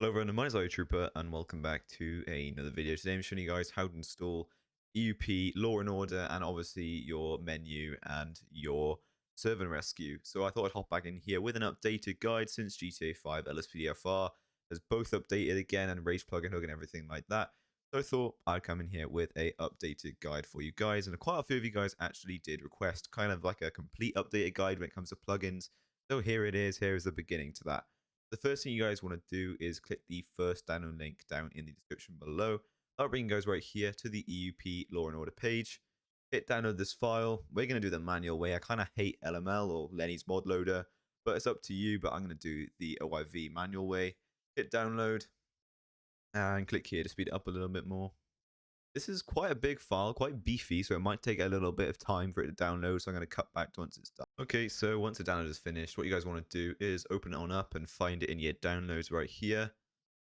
Hello everyone, my name is Trooper and welcome back to another video. Today I'm showing you guys how to install EUP Law and Order and obviously your menu and your server and rescue. So I thought I'd hop back in here with an updated guide since GTA 5 LSPDFR has both updated again and raised plugin hook and everything like that. So I thought I'd come in here with a updated guide for you guys, and quite a few of you guys actually did request kind of like a complete updated guide when it comes to plugins. So here it is, here is the beginning to that. The first thing you guys want to do is click the first download link down in the description below. That'll bring you guys right here to the EUP Law and Order page. Hit download this file. We're going to do the manual way. I kind of hate LML or Lenny's mod loader, but it's up to you. But I'm going to do the OIV manual way. Hit download and click here to speed it up a little bit more. This is quite a big file, quite beefy, so it might take a little bit of time for it to download, so I'm going to cut back to once it's done. Okay, so once the download is finished, what you guys want to do is open it on up and find it in your downloads right here.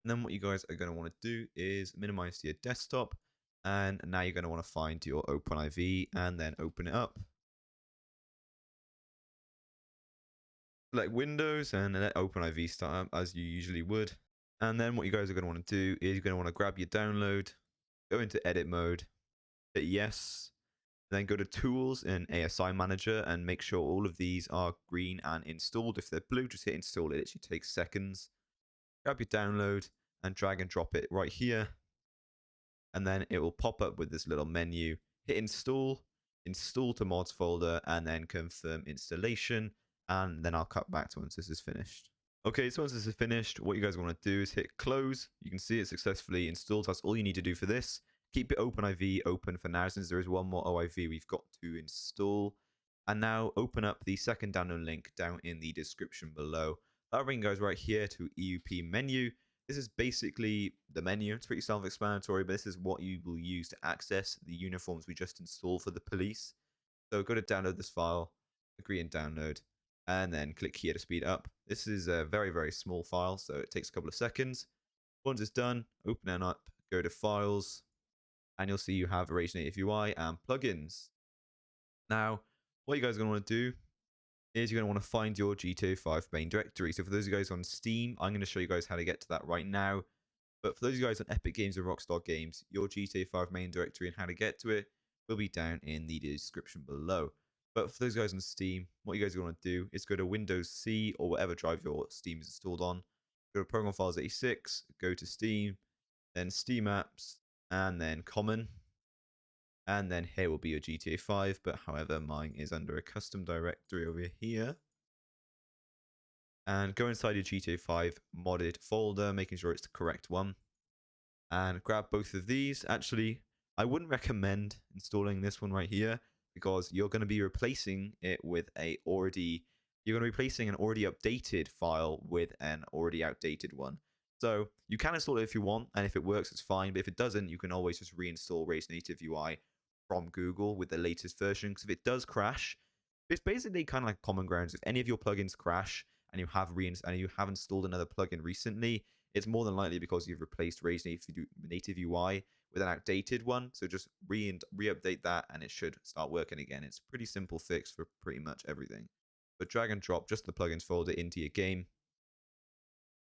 And then what you guys are going to want to do is minimize to your desktop, and now you're going to want to find your OpenIV and then open it up. Select Windows and let OpenIV start up as you usually would. And then what you guys are going to want to do is you're going to want to grab your download, go into edit mode, hit yes, then go to tools in ASI manager and make sure all of these are green and installed. If they're blue, just hit install. It literally takes seconds. Grab your download and drag and drop it right here, and then it will pop up with this little menu. Hit install, install to mods folder, and then confirm installation, and then I'll cut back to once this is finished. Okay, so once this is finished, what you guys want to do is hit close. You can see it successfully installed. That's all you need to do for this. Keep your OpenIV open for now, since there is one more OIV we've got to install. And now open up the second download link down in the description below. That'll bring you guys right here to EUP Menu. This is basically the menu. It's pretty self-explanatory, but this is what you will use to access the uniforms we just installed for the police. So go to download this file, agree and download, and then click here to speed up. This is a very, very small file, so it takes a couple of seconds. Once it's done, open it up, go to files, and you'll see you have Rage Native UI and plugins. Now, what you guys are going to want to do is you're going to want to find your GTA 5 main directory. So for those of you guys on Steam, I'm going to show you guys how to get to that right now. But for those of you guys on Epic Games and Rockstar Games, your GTA 5 main directory and how to get to it will be down in the description below. But for those guys on Steam, what you guys are going to do is go to Windows C or whatever drive your Steam is installed on. Go to Program Files 86, go to Steam, then Steam Apps, and then Common. And then here will be your GTA 5, but however, mine is under a custom directory over here. And go inside your GTA 5 modded folder, making sure it's the correct one. And grab both of these. Actually, I wouldn't recommend installing this one right here, because you're going to be replacing it with an already updated file with an already outdated one. So you can install it if you want, and if it works, it's fine. But if it doesn't, you can always just reinstall Rage Native UI from Google with the latest version. Because if it does crash, it's basically kind of like common grounds. If any of your plugins crash and you have installed another plugin recently, it's more than likely because you've replaced Rage Native UI with an outdated one. So just re-update that and it should start working again. It's a pretty simple fix for pretty much everything. But drag and drop just the plugins folder into your game.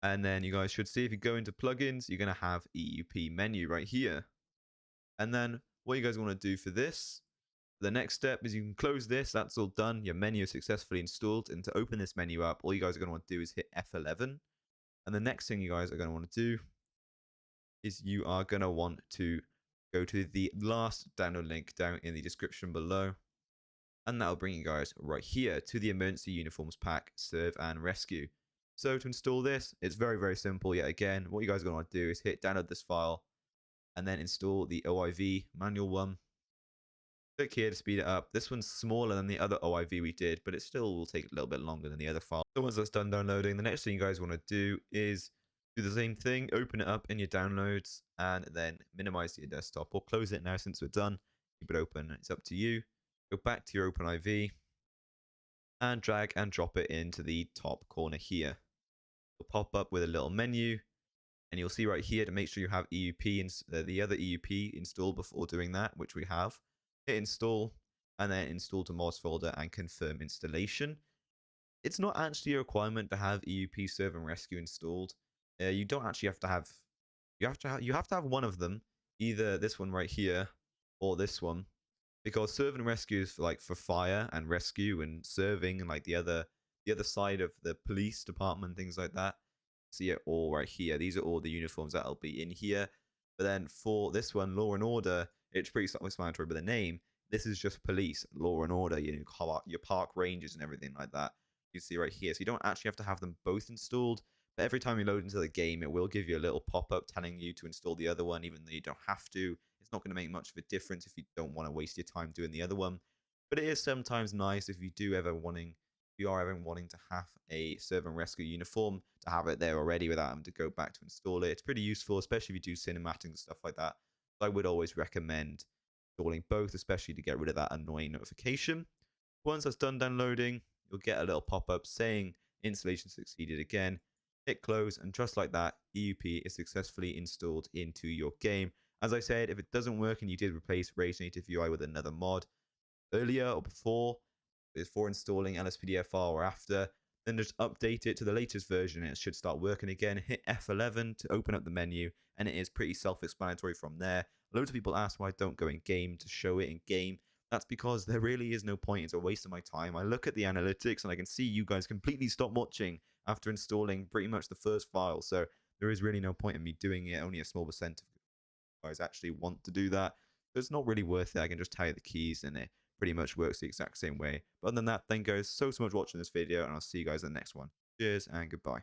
And then you guys should see, if you go into plugins, you're going to have EUP Menu right here. And then what you guys want to do for this, the next step is you can close this. That's all done. Your menu is successfully installed. And to open this menu up, all you guys are going to want to do is hit F11. And the next thing you guys are going to want to do is you are going to want to go to the last download link down in the description below. And that'll bring you guys right here to the Emergency Uniforms Pack, Serve and Rescue. So to install this, it's very, very simple. Yet again, what you guys are going to want to do is hit download this file and then install the OIV manual one. Click here to speed it up. This one's smaller than the other OIV we did, but it still will take a little bit longer than the other file. So once that's done downloading, the next thing you guys want to do is do the same thing. Open it up in your downloads and then minimize your desktop, or close it now since we're done. Keep it open. It's up to you. Go back to your OpenIV and drag and drop it into the top corner here. It'll pop up with a little menu, and you'll see right here to make sure you have EUP and the other EUP installed before doing that, which we have. Hit install and then install to mods folder and confirm installation. It's not actually a requirement to have EUP Server and Rescue installed. you don't actually have to have. You have to have one of them, either this one right here or this one, because serve and rescue is for, like, for fire and rescue and serving and like the other side of the police department, things like that. See it all right here. These are all the uniforms that'll be in here. But then for this one, law and order, it's pretty self-explanatory by the name. This is just police, law and order, your park rangers and everything like that. You see right here. So you don't actually have to have them both installed. But every time you load into the game, it will give you a little pop-up telling you to install the other one, even though you don't have to. It's not going to make much of a difference if you don't want to waste your time doing the other one. But it is sometimes nice if you are ever wanting to have a serve and rescue uniform, to have it there already without having to go back to install it. It's pretty useful, especially if you do cinematics and stuff like that. So I would always recommend installing both, especially to get rid of that annoying notification. Once that's done downloading, you'll get a little pop-up saying installation succeeded again. Hit close, and just like that, EUP is successfully installed into your game. As I said, if it doesn't work and you did replace Rage Native UI with another mod earlier or before installing LSPDFR or after, then just update it to the latest version and it should start working again. Hit F11 to open up the menu, and it is pretty self-explanatory from there. Loads of people ask why I don't go in game to show it in game. That's because there really is no point. It's a waste of my time. I look at the analytics and I can see you guys completely stop watching after installing pretty much the first file. So there is really no point in me doing it. Only a small percent of you guys actually want to do that. So it's not really worth it. I can just tell you the keys and it pretty much works the exact same way. But other than that, thank you guys so much for watching this video, and I'll see you guys in the next one. Cheers and goodbye.